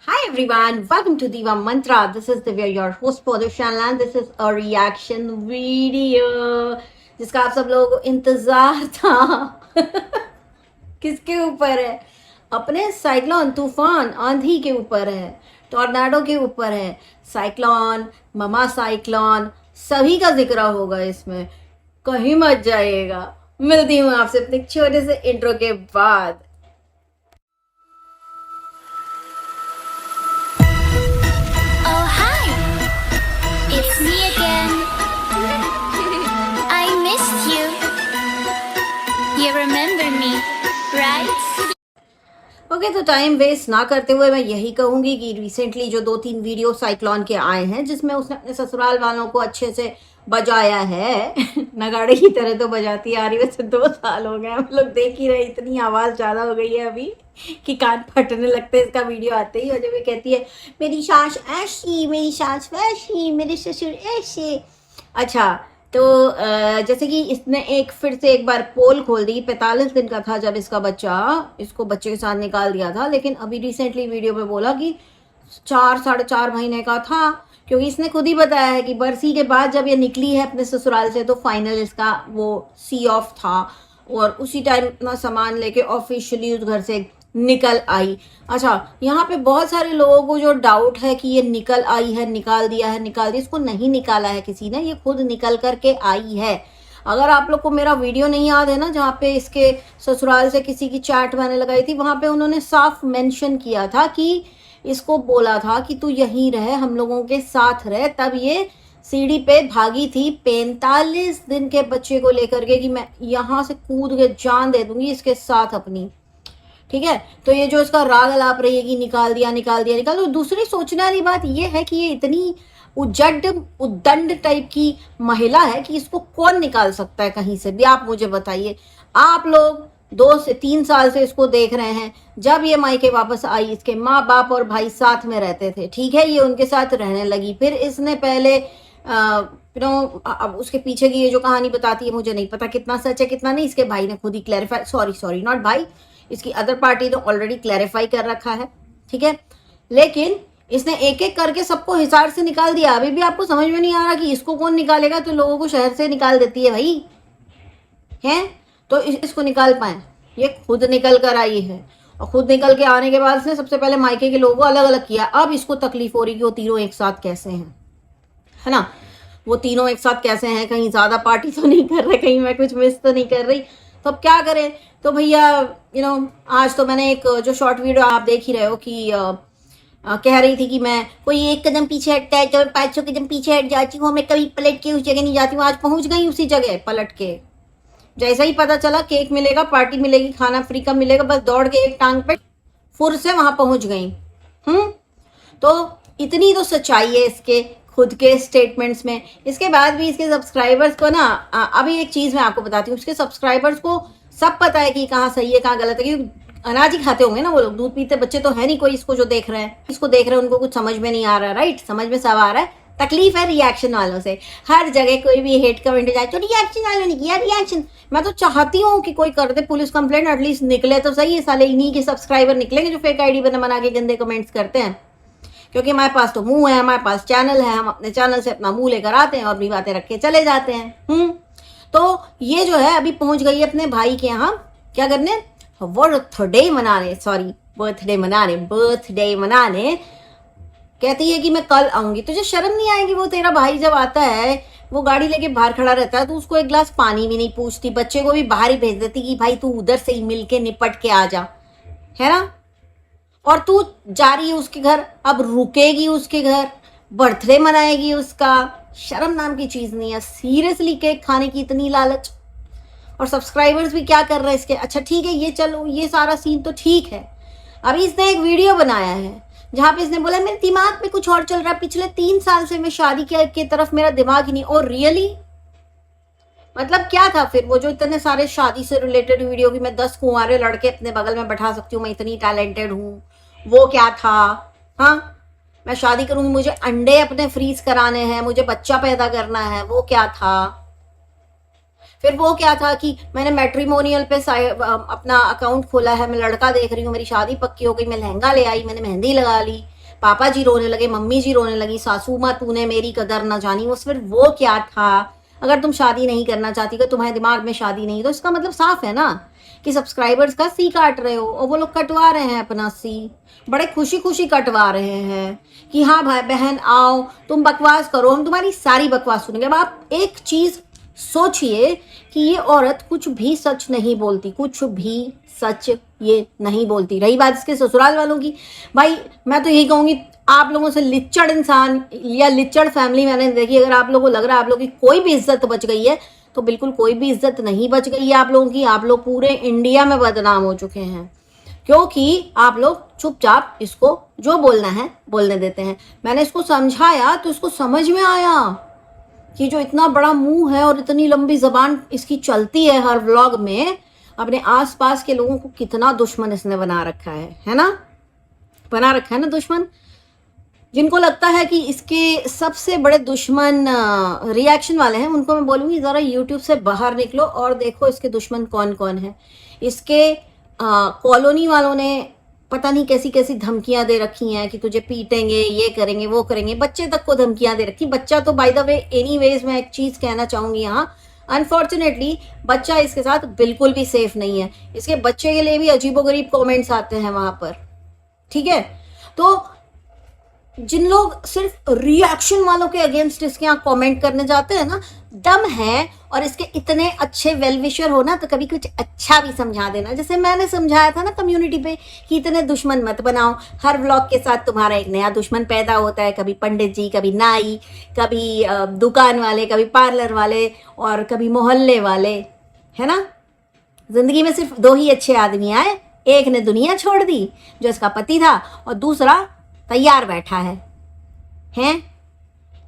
Hi everyone, welcome to Diva Mantra. This is Divya, your host for the channel, and this is a reaction video जिसका आप सब लोगों को इंतजार था. किसके ऊपर है? अपने साइक्लोन तूफान आंधी के ऊपर है, टॉर्नाडो के ऊपर है. साइक्लोन, ममा साइक्लोन, सभी का जिक्र होगा इसमें. कहीं मत जाइएगा. मिलती हूँ आपसे अपने छोटे से इंट्रो के बाद. Oh, hi! It's me again. I missed you. You remember me, right? Okay तो टाइम वेस्ट ना करते हुए मैं यही कहूंगी कि रिसेंटली जो 2-3 वीडियो साइक्लोन के आए हैं जिसमें उसने अपने ससुराल वालों को अच्छे से बजाया है. नगाड़े की तरह तो बजाती आ रही, वैसे 2 साल हो गए हम लोग देख ही रहे. इतनी आवाज़ ज़्यादा हो गई है अभी कि कान फटने लगते हैं इसका वीडियो आते ही. और जब ये कहती है मेरी सास ऐसी, मेरी सास वैसी, मेरे ससुर ऐसे. अच्छा तो जैसे कि इसने फिर से एक बार पोल खोल दी. 45 दिन का था जब इसका बच्चा, इसको बच्चे के साथ निकाल दिया था, लेकिन अभी रिसेंटली वीडियो में बोला कि 4-4.5 महीने का था, क्योंकि इसने खुद ही बताया है कि बरसी के बाद जब ये निकली है अपने ससुराल से तो फाइनल इसका वो सी ऑफ था और उसी टाइम अपना सामान लेके ऑफिशियली उस घर से निकल आई. अच्छा, यहाँ पे बहुत सारे लोगों को जो डाउट है कि ये निकल आई है, निकाल दिया, इसको नहीं निकाला है किसी ने, ये खुद निकल करके आई है. अगर आप लोग को मेरा वीडियो नहीं याद है ना, जहाँ पे इसके ससुराल से किसी की चैट मैंने लगाई थी, वहाँ पे उन्होंने साफ मेंशन किया था कि इसको बोला था कि तू यहीं रहे, हम लोगों के साथ रहे, तब ये सीढ़ी पे भागी थी 45 दिन के बच्चे को लेकर के कि मैं यहाँ से कूद के जान दे दूंगी इसके साथ अपनी. ठीक है, तो ये जो इसका राग अलाप रही है कि निकाल दिया. तो दूसरी सोचने वाली बात ये है कि ये इतनी उद्दंड टाइप की महिला है कि इसको कौन निकाल सकता है कहीं से भी. आप मुझे बताइए. आप लोग 2 से 3 साल से इसको देख रहे हैं. जब ये मायके वापस आई, इसके माँ बाप और भाई साथ में रहते थे. ठीक है, ये उनके साथ रहने लगी. फिर इसने पहले अब उसके पीछे की ये जो कहानी बताती है, मुझे नहीं पता कितना सच है कितना नहीं. इसके भाई ने खुद ही क्लैरिफाई, सॉरी नॉट भाई, इसकी अदर पार्टी तो ऑलरेडी क्लैरिफाई कर रखा है. ठीक है, लेकिन इसने एक एक करके सबको हिसार से निकाल दिया. अभी भी आपको समझ में नहीं आ रहा कि इसको कौन निकालेगा, तो लोगों को शहर से निकाल देती है भाई, हैं तो इसको निकाल पाए. ये खुद निकल कर आई है और खुद निकल के आने के बाद इसने सबसे पहले मायके के लोगों को अलग अलग किया. अब इसको तकलीफ हो रही कि वो तीनों एक साथ कैसे हैं, है ना. वो तीनों एक साथ कैसे हैं, कहीं ज्यादा पार्टी तो नहीं कर रहे, कहीं मैं कुछ मिस तो नहीं कर रही, तो अब क्या करें. तो भैया आज तो मैंने एक जो शॉर्ट वीडियो आप देख ही रहे हो कि कह रही थी कि मैं कोई 1 कदम पीछे हटता है तो 500 कदम पीछे हट जाती हूँ, मैं कभी पलट के उस जगह नहीं जाती हूँ. आज पहुंच गई उसी जगह पलट के. जैसा ही पता चला केक मिलेगा, पार्टी मिलेगी, खाना फ्री का मिलेगा, बस दौड़ के एक टांग पे फुर से वहां पहुंच गई. तो इतनी तो सच्चाई है इसके खुद के स्टेटमेंट्स में. इसके बाद भी इसके सब्सक्राइबर्स को ना, अभी एक चीज मैं आपको बताती हूँ, इसके सब्सक्राइबर्स को सब पता है कि कहाँ सही है कहाँ गलत है, क्योंकि अनाज ही खाते होंगे ना वो लोग. दूध पीते बच्चे तो है नहीं कोई इसको जो देख रहे हैं, उनको कुछ समझ में नहीं आ रहा. राइट, समझ में सब आ रहा है. तकलीफ है रिएक्शन वालों से. हर जगह कोई भी हेट कमेंट जाए तो रिएक्शन वालों ने किया रिएक्शन. मैं तो चाहती हूँ कि कोई कर दे पुलिस कंप्लेंट, एटलीस्ट निकले तो सही है. साले इन्हीं के सब्सक्राइबर निकलेंगे जो फेक आईडी बना के गंदे कमेंट्स करते हैं, क्योंकि हमारे पास तो मुंह है, हमारे पास चैनल है, हम अपने चैनल से अपना मुंह लेकर आते हैं और अपनी बातें रख के चले जाते हैं. तो ये जो है अभी पहुंच गई है अपने भाई के यहाँ, क्या करने, बर्थडे मनाने. कहती है कि मैं कल आऊंगी. तुझे शर्म नहीं आएगी? वो तेरा भाई जब आता है वो गाड़ी लेके बाहर खड़ा रहता है तो उसको एक गिलास पानी भी नहीं पूछती, बच्चे को भी बाहर ही भेज देती कि भाई तू उधर से ही मिल के निपट के आ जा, है ना. और तू जा रही है उसके घर, अब रुकेगी उसके घर, बर्थडे मनाएगी उसका. शर्म नाम की चीज नहीं है. सीरियसली केक खाने की इतनी लालच. और सब्सक्राइबर्स भी क्या कर रहे हैं इसके. अच्छा ठीक है, ये चलो ये सारा सीन तो ठीक है. अभी इसने एक वीडियो बनाया है जहाँ पे इसने बोला मेरे दिमाग में कुछ और चल रहा है, पिछले 3 साल से मैं शादी की तरफ मेरा दिमाग ही नहीं. और रियली मतलब क्या था फिर वो जो इतने सारे शादी से रिलेटेड वीडियो की मैं 10 कुंवारे लड़के अपने बगल में बैठा सकती हूँ, मैं इतनी टैलेंटेड हूँ, वो क्या था. हाँ, मैं शादी करूंगी, मुझे अंडे अपने फ्रीज कराने हैं, मुझे बच्चा पैदा करना है, वो क्या था. फिर वो क्या था कि मैंने मैट्रिमोनियल पे अपना अकाउंट खोला है, मैं लड़का देख रही हूँ, मेरी शादी पक्की हो गई, मैं लहंगा ले आई, मैंने मेहंदी लगा ली, पापा जी रोने लगे, मम्मी जी रोने लगी, सासू माँ तूने मेरी कदर न जानी, वो फिर वो क्या था। अगर तुम शादी नहीं करना चाहती, कि तुम्हारे दिमाग में शादी नहीं, तो इसका मतलब साफ है ना कि सब्सक्राइबर्स का सी काट रहे हो, और वो लोग कटवा रहे हैं अपना सी, बड़े खुशी खुशी कटवा रहे हैं कि हाँ भाई बहन आओ तुम बकवास करो, हम तुम्हारी सारी बकवास सुनेंगे। अब आप एक चीज सोचिए कि ये औरत कुछ भी सच नहीं बोलती, कुछ भी सच ये नहीं बोलती। रही बात इसके ससुराल वालों की, भाई मैं तो यही कहूंगी आप लोगों से लिच्चड़ इंसान या लिच्चड़ फैमिली मैंने देखी। अगर आप लोगों को लग रहा है आप लोगों की कोई भी इज्जत बच गई है, तो बिल्कुल कोई भी इज्जत नहीं बच गई है आप लोगों की। आप लोग पूरे इंडिया में बदनाम हो चुके हैं, क्योंकि आप लोग चुपचाप इसको जो बोलना है बोलने देते हैं। मैंने इसको समझाया तो इसको समझ में आया कि जो इतना बड़ा मुंह है और इतनी लंबी जबान इसकी चलती है हर व्लॉग में, अपने आसपास के लोगों को कितना दुश्मन इसने बना रखा है ना, बना रखा है ना दुश्मन। जिनको लगता है कि इसके सबसे बड़े दुश्मन रिएक्शन वाले हैं, उनको मैं बोलूँगी ज़रा यूट्यूब से बाहर निकलो और देखो इसके दुश्मन कौन कौन है। इसके कॉलोनी वालों ने पता नहीं कैसी कैसी धमकियां दे रखी हैं कि तुझे पीटेंगे, ये करेंगे, वो करेंगे। बच्चे तक को धमकियां दे रखी। बच्चा तो बाय द वे एनीवेज मैं एक चीज़ कहना चाहूँगी यहाँ, अनफॉर्चुनेटली बच्चा इसके साथ बिल्कुल भी सेफ नहीं है। इसके बच्चे के लिए भी अजीबोगरीब कमेंट्स आते हैं वहाँ पर, ठीक है। तो जिन लोग सिर्फ रिएक्शन वालों के अगेंस्ट इसके यहाँ कमेंट करने जाते हैं ना, दम है और इसके इतने अच्छे वेल विशर हो ना, तो कभी कुछ अच्छा भी समझा देना। जैसे मैंने समझाया था ना कम्युनिटी पे कि इतने दुश्मन मत बनाओ, हर व्लॉग के साथ तुम्हारा एक नया दुश्मन पैदा होता है। कभी पंडित जी, कभी नाई, कभी दुकान वाले, कभी पार्लर वाले और कभी मोहल्ले वाले, है ना। जिंदगी में सिर्फ दो ही अच्छे आदमी आए, एक ने दुनिया छोड़ दी जो इसका पति था, और दूसरा तैयार बैठा है।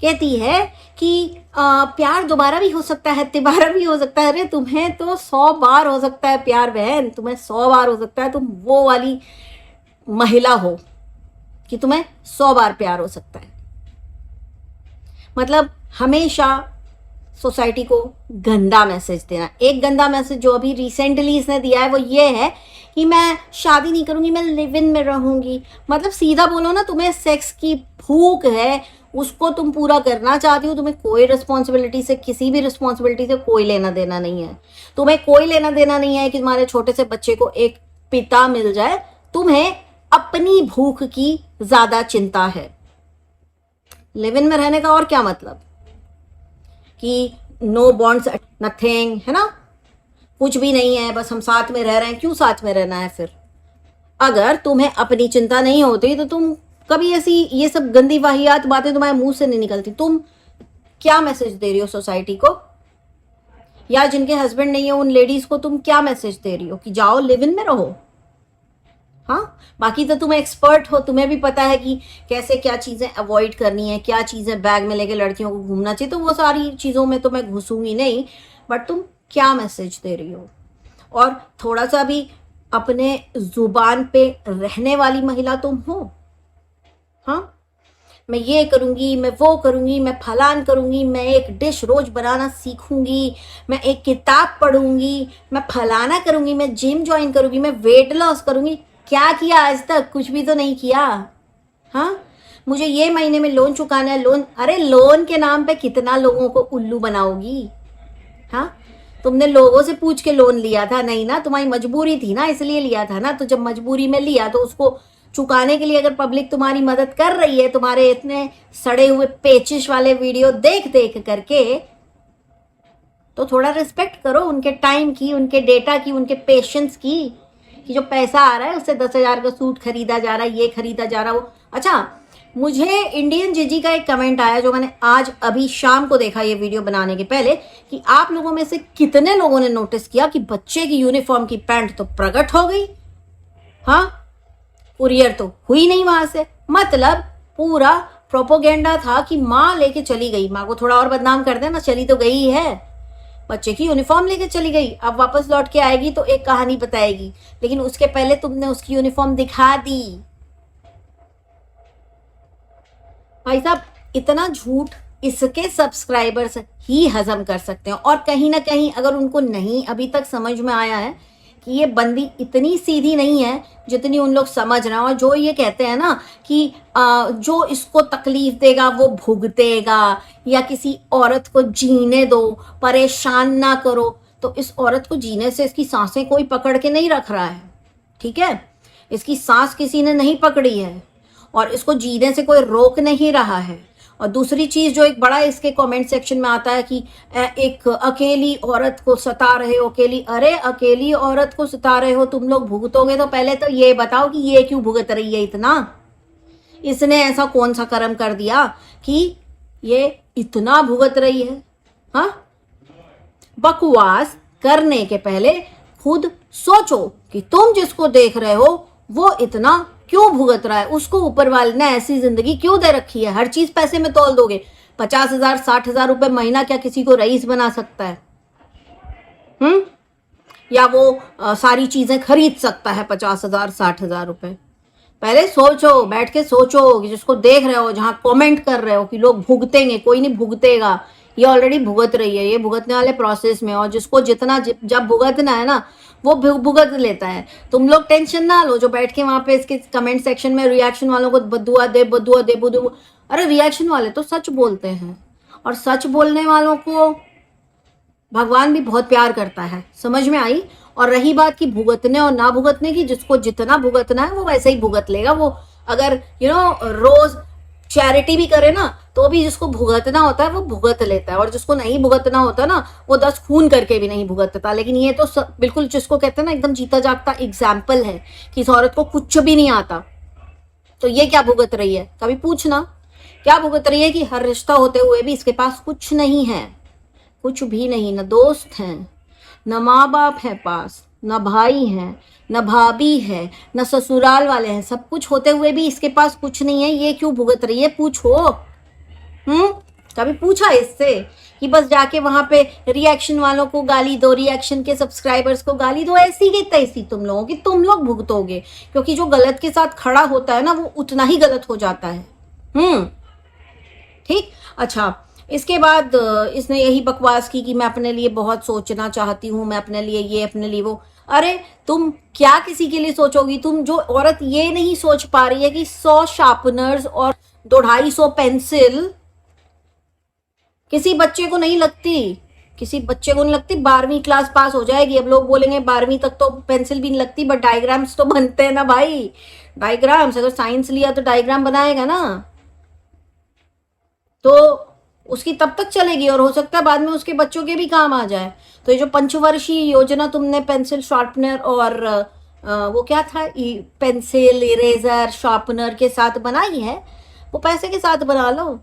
कहती है कि प्यार दोबारा भी हो सकता है, तिबारा भी हो सकता है। अरे तुम्हें तो 100 बार हो सकता है प्यार बहन, तुम्हें 100 बार हो सकता है। तुम वो वाली महिला हो कि तुम्हें 100 बार प्यार हो सकता है। मतलब हमेशा सोसाइटी को गंदा मैसेज देना। एक गंदा मैसेज जो अभी रिसेंटली इसने दिया है वो ये है कि मैं शादी नहीं करूंगी, मैं लिव इन में रहूंगी। मतलब सीधा बोलो ना, तुम्हें सेक्स की भूख है, उसको तुम पूरा करना चाहती हो, तुम्हें कोई रिस्पॉन्सिबिलिटी से, किसी भी रिस्पॉन्सिबिलिटी से कोई लेना देना नहीं है। तुम्हें कोई लेना देना नहीं है कि तुम्हारे छोटे से बच्चे को एक पिता मिल जाए। तुम्हें अपनी भूख की ज्यादा चिंता है। लिव इन में रहने का और क्या मतलब कि नो बॉन्ड्स नथिंग, है ना, कुछ भी नहीं है, बस हम साथ में रह रहे हैं। क्यों साथ में रहना है फिर? अगर तुम्हें अपनी चिंता नहीं होती तो तुम कभी ऐसी ये सब गंदी वाहियात बातें तुम्हारे मुंह से नहीं निकलती। तुम क्या मैसेज दे रही हो सोसाइटी को, या जिनके हस्बैंड नहीं है उन लेडीज को तुम क्या मैसेज दे रही हो कि जाओ लिव इन में रहो? हाँ, बाकी तो तुम एक्सपर्ट हो, तुम्हें भी पता है कि कैसे क्या चीजें अवॉइड करनी है, क्या चीजें बैग में लेके लड़कियों को घूमना चाहिए। तो वो सारी चीजों में तो मैं घुसूंगी नहीं, बट तुम क्या मैसेज दे रही हो? और थोड़ा सा भी अपने जुबान पे रहने वाली महिला तुम हो। हाँ, मैं ये करूंगी, मैं वो करूंगी, मैं फलान करूंगी, मैं एक डिश रोज बनाना सीखूंगी, मैं एक किताब पढ़ूंगी, मैं फलाना करूंगी, मैं जिम ज्वाइन करूंगी, मैं वेट लॉस करूंगी। क्या किया आज तक? कुछ भी तो नहीं किया। हाँ, मुझे ये महीने में लोन चुकाना है, लोन। अरे लोन के नाम पे कितना लोगों को उल्लू बनाओगी? हाँ, तुमने लोगों से पूछ के लोन लिया था? नहीं ना, तुम्हारी मजबूरी थी ना, इसलिए लिया था ना। तो जब मजबूरी में लिया तो उसको चुकाने के लिए अगर पब्लिक तुम्हारी मदद कर रही है, तुम्हारे इतने सड़े हुए पेचिश वाले वीडियो देख देख करके, तो थोड़ा रिस्पेक्ट करो उनके टाइम की, उनके डेटा की, उनके पेशेंस की, कि जो पैसा आ रहा है उससे 10,000 का सूट खरीदा जा रहा है, ये खरीदा जा रहा है, वो। अच्छा, मुझे इंडियन जीजी का एक कमेंट आया जो मैंने आज अभी शाम को देखा ये वीडियो बनाने के पहले, कि आप लोगों में से कितने लोगों ने नोटिस किया कि बच्चे की यूनिफॉर्म की पैंट तो प्रकट हो गई, हाँ, कुरियर तो हुई नहीं वहां से। मतलब पूरा प्रोपोगेंडा था कि माँ लेके चली गई। माँ को थोड़ा और बदनाम कर देना, चली तो गई है, बच्चे की यूनिफॉर्म लेके चली गई, अब वापस लौट के आएगी तो एक कहानी बताएगी, लेकिन उसके पहले तुमने उसकी यूनिफॉर्म दिखा दी। भाई साहब, इतना झूठ इसके सब्सक्राइबर्स ही हजम कर सकते हैं। और कहीं ना कहीं अगर उनको नहीं अभी तक समझ में आया है कि ये बंदी इतनी सीधी नहीं है जितनी उन लोग समझ रहे हैं। और जो ये कहते हैं ना कि जो इसको तकलीफ देगा वो भुगतेगा, या किसी औरत को जीने दो, परेशान ना करो, तो इस औरत को जीने से इसकी सांसें कोई पकड़ के नहीं रख रहा है, ठीक है? इसकी सांस किसी ने नहीं पकड़ी है और इसको जीने से कोई रोक नहीं रहा है। और दूसरी चीज जो एक बड़ा इसके कमेंट सेक्शन में आता है कि एक अकेली औरत को सता रहे हो, अरे अकेली औरत को सता रहे हो, तुम लोग भुगतोगे तो पहले तो ये बताओ कि ये क्यों भुगत रही है इतना? इसने ऐसा कौन सा कर्म कर दिया कि ये इतना भुगत रही है? हाँ, बकवास करने के पहले खुद सोचो कि तुम जिसको देख रहे हो वो इतना क्यों भुगत रहा है, उसको ऊपर वाले ने ऐसी जिंदगी क्यों दे रखी है? हर चीज पैसे में तोल दोगे। 50,000 60,000 रुपए महीना क्या किसी को रईस बना सकता है? या वो सारी चीजें खरीद सकता है 50,000 60,000 रुपए? पहले सोचो, बैठ के सोचो कि जिसको देख रहे हो, जहां कमेंट कर रहे हो कि लोग भुगतेंगे, कोई नहीं भुगतेगा। ये ऑलरेडी भुगत रही है, ये भुगतने वाले प्रोसेस में। और जिसको जितना जब भुगतना है ना वो भुगत लेता है। तुम लोग टेंशन ना लो जो बैठ के वहां पे इसके कमेंट सेक्शन में रिएक्शन वालों को बदुआ दे बदुआ दे बदुआ। अरे रिएक्शन वाले तो सच बोलते हैं, और सच बोलने वालों को भगवान भी बहुत प्यार करता है, समझ में आई? और रही बात की भुगतने और ना भुगतने की, जिसको जितना भुगतना है वो वैसे ही भुगत लेगा। वो अगर रोज चैरिटी भी करे ना तो भी जिसको भुगतना होता है वो भुगत लेता है, और जिसको नहीं भुगतना होता ना वो 10 खून करके भी नहीं भुगतता। लेकिन ये तो बिल्कुल जिसको कहते हैं ना एकदम जीता जागता एग्जाम्पल है कि इस औरत को कुछ भी नहीं आता। तो ये क्या भुगत रही है? कभी पूछना क्या भुगत रही है कि हर रिश्ता होते हुए भी इसके पास कुछ नहीं है, कुछ भी नहीं। न दोस्त हैं, न माँ बाप है पास, न भाई हैं, न भाभी है, न ससुराल वाले हैं। सब कुछ होते हुए भी इसके पास कुछ नहीं है। ये क्यों भुगत रही है? पूछो। कभी पूछा इससे कि बस जाके वहां पे रिएक्शन वालों को गाली दो, रिएक्शन के सब्सक्राइबर्स को गाली दो, ऐसी की तैसी तुम लोगों की, तुम लोग भुगतोगे। क्योंकि जो गलत के साथ खड़ा होता है ना वो उतना ही गलत हो जाता है। ठीक। अच्छा, इसके बाद इसने यही बकवास की कि मैं अपने लिए बहुत सोचना चाहती हूँ, मैं अपने लिए ये, अपने लिए वो। अरे तुम क्या किसी के लिए सोचोगी? तुम जो औरत ये नहीं सोच पा रही है कि 100 शार्पनर्स और 250 पेंसिल किसी बच्चे को नहीं लगती, किसी बच्चे को नहीं लगती। 12वीं क्लास पास हो जाएगी, अब लोग बोलेंगे 12वीं तक तो पेंसिल भी नहीं लगती, बट डायग्राम्स तो बनते हैं ना भाई। डायग्राम्स, अगर साइंस लिया तो डायग्राम बनाएगा ना, तो उसकी तब तक चलेगी, और हो सकता है बाद में उसके बच्चों के भी काम आ जाए। तो ये जो पंचवर्षीय योजना तुमने पेंसिल शार्पनर और वो क्या था, पेंसिल इरेजर शार्पनर के साथ बनाई है, वो पैसे के साथ बना लो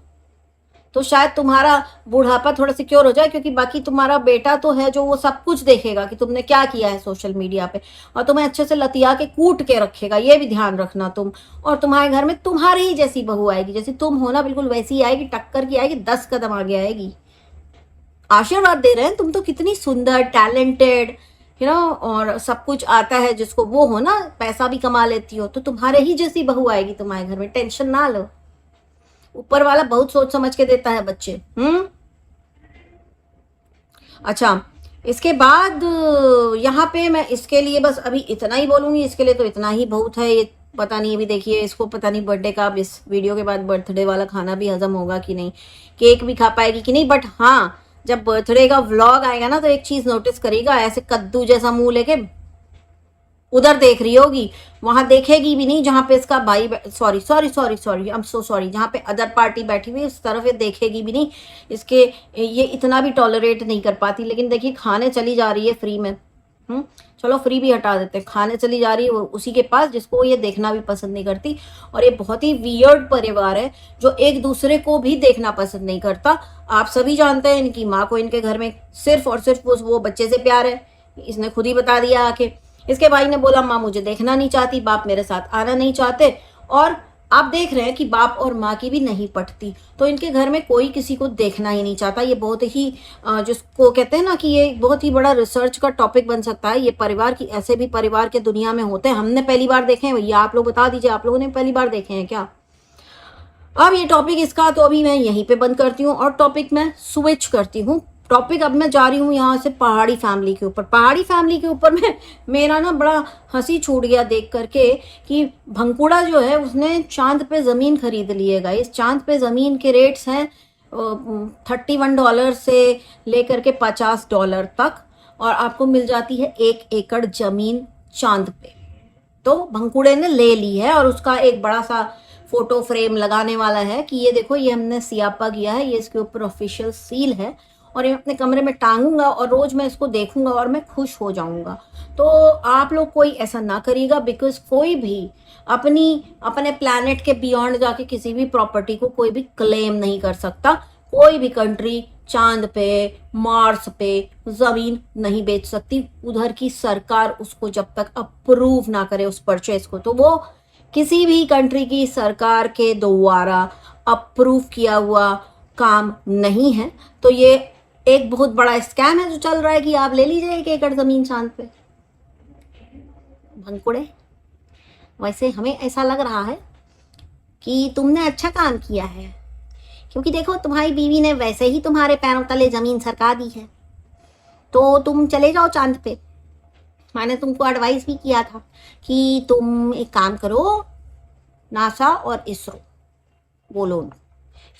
तो शायद तुम्हारा बुढ़ापा थोड़ा सिक्योर हो जाए। क्योंकि बाकी तुम्हारा बेटा तो है जो वो सब कुछ देखेगा कि तुमने क्या किया है सोशल मीडिया पे, और तुम्हें अच्छे से लतिया के कूट के रखेगा। ये भी ध्यान रखना तुम। और तुम्हारे घर में तुम्हारी ही जैसी बहू आएगी, जैसी तुम हो ना, बिल्कुल वैसी ही आएगी, टक्कर की आएगी, 10 कदम आगे आएगी। आशीर्वाद दे रहे हैं, तुम तो कितनी सुंदर, टैलेंटेड, और सब कुछ आता है जिसको वो हो ना, पैसा भी कमा लेती हो, तो तुम्हारे ही जैसी बहू आएगी तुम्हारे घर में। टेंशन ना लो, ऊपर वाला बहुत सोच समझ के देता है बच्चे। अच्छा, इसके बाद यहाँ पे मैं इसके लिए बस अभी इतना ही बोलूंगी, इसके लिए तो इतना ही बहुत है। ये पता नहीं, अभी देखिए इसको पता नहीं बर्थडे का, अब इस वीडियो के बाद बर्थडे वाला खाना भी हजम होगा कि नहीं, केक भी खा पाएगी कि नहीं। बट हाँ, जब बर्थडे का व्लॉग आएगा ना तो एक चीज नोटिस करेगा, ऐसे कद्दू जैसा मुंह लेके उधर देख रही होगी, वहां देखेगी भी नहीं जहां पे इसका भाई, sorry I am so sorry, जहां पे अदर पार्टी बैठी हुई उस तरफ ये देखेगी भी नहीं। इसके ये इतना भी टॉलरेट नहीं कर पाती। लेकिन देखिए खाने चली जा रही है फ्री में। चलो फ्री भी हटा देते हैं, खाने चली जा रही है उसी के पास जिसको ये देखना भी पसंद नहीं करती। और ये बहुत ही वियर्ड परिवार है जो एक दूसरे को भी देखना पसंद नहीं करता। आप सभी जानते हैं इनकी माँ को इनके घर में सिर्फ और सिर्फ वो बच्चे से प्यार है, इसने खुद ही बता दिया आके। इसके भाई ने बोला माँ मुझे देखना नहीं चाहती, बाप मेरे साथ आना नहीं चाहते, और आप देख रहे हैं कि बाप और माँ की भी नहीं पटती। तो इनके घर में कोई किसी को देखना ही नहीं चाहता। ये बहुत ही जिसको कहते हैं ना कि ये बहुत ही बड़ा रिसर्च का टॉपिक बन सकता है। ये परिवार की, ऐसे भी परिवार के दुनिया में होते हैं। हमने पहली बार देखे हैं भैया, आप लोग बता दीजिए, आप लोगों ने पहली बार देखे हैं क्या? अब ये टॉपिक इसका तो अभी मैं यहीं पे बंद करती हूँ और टॉपिक मैं स्विच करती हूँ टॉपिक अब मैं जा रही हूँ यहाँ से पहाड़ी फैमिली के ऊपर। पहाड़ी फैमिली के ऊपर में मेरा ना बड़ा हंसी छूट गया देख करके कि भंकुड़ा जो है उसने चांद पे ज़मीन खरीद ली है गाइस। चांद पे ज़मीन के रेट्स हैं $31 से लेकर के $50 तक, और आपको मिल जाती है 1 एकड़ ज़मीन चांद पे। तो भंकुड़े ने ले ली है और उसका एक बड़ा सा फोटो फ्रेम लगाने वाला है कि ये देखो ये हमने सियापा किया है, ये इसके ऊपर ऑफिशियल सील है, और ये अपने कमरे में टांगूंगा और रोज मैं इसको देखूंगा और मैं खुश हो जाऊंगा। तो आप लोग कोई ऐसा ना करिएगा, बिकॉज कोई भी अपने प्लैनेट के बियॉन्ड जाके किसी भी प्रॉपर्टी को कोई भी क्लेम नहीं कर सकता। कोई भी कंट्री चांद पे मार्स पे जमीन नहीं बेच सकती, उधर की सरकार उसको जब तक अप्रूव ना करे उस परचेज को, तो वो किसी भी कंट्री की सरकार के द्वारा अप्रूव किया हुआ काम नहीं है। तो ये एक बहुत बड़ा स्कैम है जो चल रहा है कि आप ले लीजिए 1 एकड़ जमीन चांद पे। भंकुड़े, वैसे हमें ऐसा लग रहा है कि तुमने अच्छा काम किया है, क्योंकि देखो तुम्हारी बीवी ने वैसे ही तुम्हारे पैरों तले जमीन सरका दी है, तो तुम चले जाओ चांद पे। मैंने तुमको एडवाइस भी किया था कि तुम एक काम करो, नासा और इसरो बोलो उनको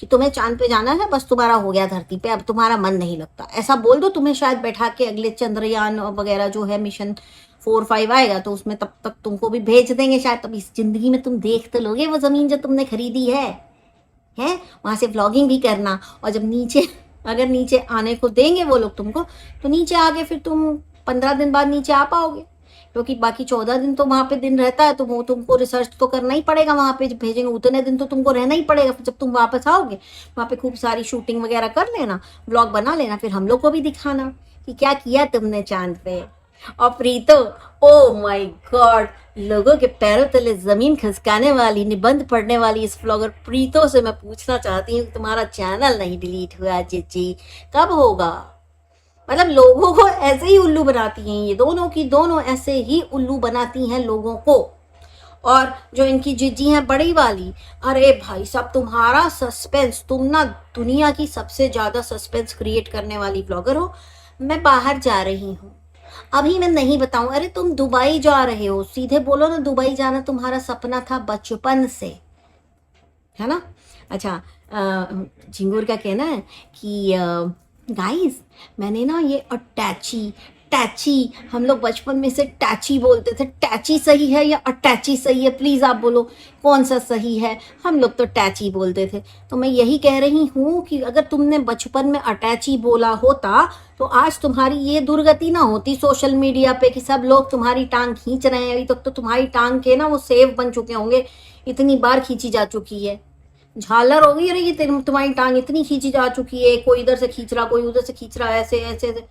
कि तुम्हें चांद पे जाना है, बस तुम्हारा हो गया धरती पे, अब तुम्हारा मन नहीं लगता, ऐसा बोल दो। तुम्हें शायद बैठा के अगले चंद्रयान वगैरह जो है मिशन 4-5 आएगा तो उसमें तब तक तुमको भी भेज देंगे शायद। तब इस जिंदगी में तुम देख तो लोगे वो जमीन जो तुमने खरीदी है वहां से व्लॉगिंग भी करना, और जब अगर नीचे आने को देंगे वो लोग तुमको, तो नीचे आके फिर तुम 15 दिन बाद नीचे आ पाओगे, क्योंकि बाकी 14 दिन तो वहां पे दिन रहता है, तो वो तुमको रिसर्च तो करना ही पड़ेगा। वहां पे जब भेजेंगे उतने दिन तो तुमको रहना ही पड़ेगा। फिर जब तुम वापस आओगे वहां पे खूब सारी शूटिंग वगैरह कर लेना, व्लॉग बना लेना, फिर हम लोग को भी दिखाना कि क्या किया तुमने चांद पे। और प्रीतो, ओ माय गॉड, लोगों के पैरों तले जमीन खसकाने वाली, निबंध पढ़ने वाली इस ब्लॉगर प्रीतो से मैं पूछना चाहती हूँ, तुम्हारा चैनल नहीं डिलीट हुआ जीजी, कब होगा? मतलब लोगों को ऐसे ही उल्लू बनाती हैं ये दोनों ऐसे ही उल्लू बनाती हैं लोगों को। और जो इनकी जीजी हैं बड़ी वाली, अरे भाई साहब तुम्हारा सस्पेंस, तुम ना दुनिया की सबसे ज्यादा सस्पेंस क्रिएट करने वाली ब्लॉगर हो। मैं बाहर जा रही हूँ, अभी मैं नहीं बताऊं। अरे तुम दुबई जा रहे हो, सीधे बोलो ना, दुबई जाना तुम्हारा सपना था बचपन से, है ना? अच्छा, झिंगुर का कहना है कि गाइस मैंने ना ये टैची, हम लोग बचपन में से टैची बोलते थे। टैची सही है या अटैची सही है? प्लीज आप बोलो कौन सा सही है। हम लोग तो टैची बोलते थे। तो मैं यही कह रही हूँ कि अगर तुमने बचपन में अटैची बोला होता तो आज तुम्हारी ये दुर्गति ना होती सोशल मीडिया पे कि सब लोग तुम्हारी टांग खींच रहे हैं। अभी तक तो तुम्हारी टांग के ना वो सेव बन चुके होंगे, इतनी बार खींची जा चुकी है, झालर हो गई। अरे ये तुम्हारी टांग इतनी खींची जा चुकी है, कोई इधर से खींच रहा, कोई उधर से खींच रहा, ऐसे ऐसे।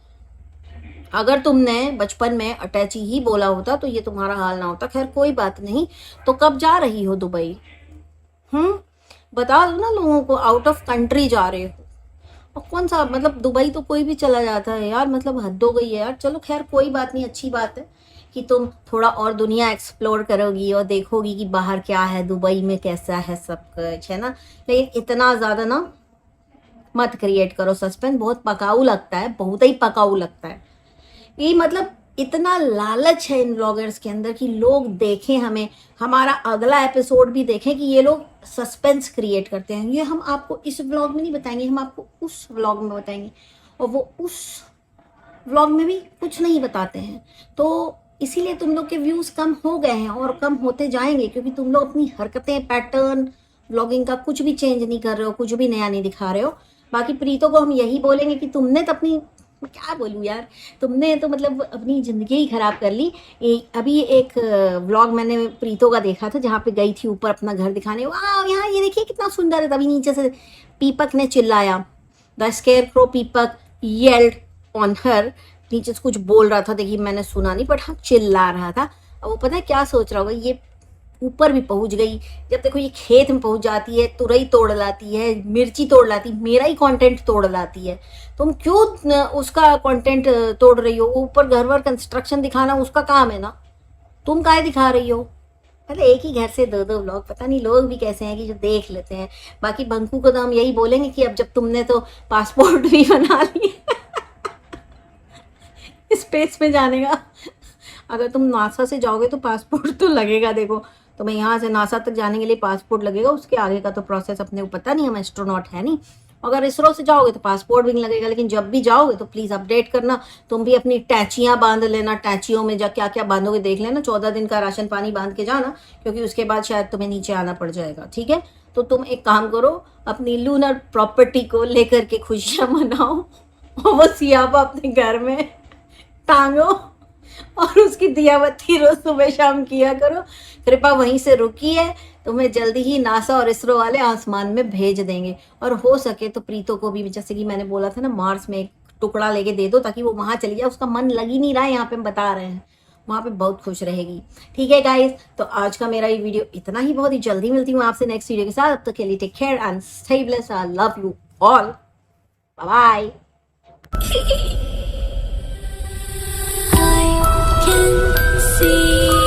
अगर तुमने बचपन में अटैची ही बोला होता तो ये तुम्हारा हाल ना होता। खैर कोई बात नहीं। तो कब जा रही हो दुबई? बता दो ना लोगों को, आउट ऑफ कंट्री जा रहे हो। और कौन सा, मतलब दुबई तो कोई भी चला जाता है यार, मतलब हद हो गई है यार। चलो खैर कोई बात नहीं, अच्छी बात है कि तुम थोड़ा और दुनिया एक्सप्लोर करोगी और देखोगी कि बाहर क्या है, दुबई में कैसा है सब कुछ, है ना? लेकिन इतना ज़्यादा ना मत क्रिएट करो सस्पेंस, बहुत पकाऊ लगता है, बहुत ही पकाऊ लगता है। ये मतलब इतना लालच है इन ब्लॉगर्स के अंदर कि लोग देखें हमें, हमारा अगला एपिसोड भी देखें कि ये लोग सस्पेंस क्रिएट करते हैं। ये हम आपको इस व्लॉग में नहीं बताएंगे, हम आपको उस व्लॉग में बताएंगे, और वो उस व्लॉग में भी कुछ नहीं बताते हैं। तो इसीलिए तुम लोग के व्यूज़ कम हो गए हैं और कम होते जाएंगे, क्योंकि तुम लोग अपनी हरकतें, पैटर्न, व्लॉगिंग का कुछ भी चेंज नहीं कर रहे हो, कुछ भी नया नहीं दिखा रहे हो। बाकी प्रीतो को हम यही बोलेंगे कि तुमने तो अपनी, मैं क्या बोलूँ यार, तुमने तो मतलब अपनी ज़िंदगी ही ख़राब कर ली। अभी एक व्लॉग मैंने प्रीतो का देखा था जहाँ पे गई थी ऊपर अपना घर दिखाने, वाह यहाँ ये देखिए कितना सुंदर है। तभी नीचे से पीपक ने चिल्लाया, the scarecrow Peepak yelled on her, नीचे से कुछ बोल रहा था, देखिए मैंने सुना नहीं, बट हाँ चिल्ला रहा था। अब वो पता है क्या सोच रहा होगा, ये ऊपर भी पहुंच गई, जब देखो ये खेत में पहुंच जाती है, तुरई तोड़ लाती है, मिर्ची तोड़ लाती, मेरा ही कंटेंट तोड़ लाती है। तुम क्यों उसका कंटेंट तोड़ रही हो? ऊपर घर वर कंस्ट्रक्शन दिखाना उसका काम है ना, तुम काहे दिखा रही हो? मतलब एक ही घर से दो दो व्लॉग, पता नहीं लोग भी कैसे हैं कि जो देख लेते हैं। बाकी बंकू को तो हम यही बोलेंगे कि अब जब तुमने तो पासपोर्ट भी बना लिया स्पेस में जाने का। अगर तुम नासा से जाओगे तो पासपोर्ट तो लगेगा। देखो तुम्हें यहाँ से नासा तक जाने के लिए पासपोर्ट लगेगा, उसके आगे का तो प्रोसेस अपने को पता नहीं, हम एस्ट्रोनॉट है नहीं। अगर इसरो से जाओगे तो पासपोर्ट भी नहीं लगेगा, लेकिन जब भी जाओगे तो प्लीज़ अपडेट करना। तुम भी अपनी टैचियाँ बांध लेना, टैचियों में जा क्या क्या बांधोगे देख लेना। 14 दिन का राशन पानी बांध के जाना, क्योंकि उसके बाद शायद तुम्हें नीचे आना पड़ जाएगा, ठीक है। तो तुम एक काम करो, अपनी लूनर प्रॉपर्टी को लेकर के खुशियाँ मनाओ और वो सियापा अपने घर में टांगो और उसकी दियाबत्ती रोज सुबह शाम किया करो। कृपा वहीं से रुकी है, तुम्हें जल्दी ही नासा और इसरो वाले आसमान में भेज देंगे। और हो सके तो प्रीतो को भी, जैसे कि मैंने बोला था ना, मार्स में एक टुकड़ा लेके दे दो ताकि वो वहां चली जाए। उसका मन लग ही नहीं रहा है, यहाँ पे हम बता रहे हैं, वहां पे बहुत खुश रहेगी। ठीक है गाइज, तो आज का मेरा ये वीडियो इतना ही। बहुत ही जल्दी मिलती हूँ आपसे नेक्स्ट वीडियो के साथ। अब तक के लिए take care and stay blessed. I love you all, bye bye. I can see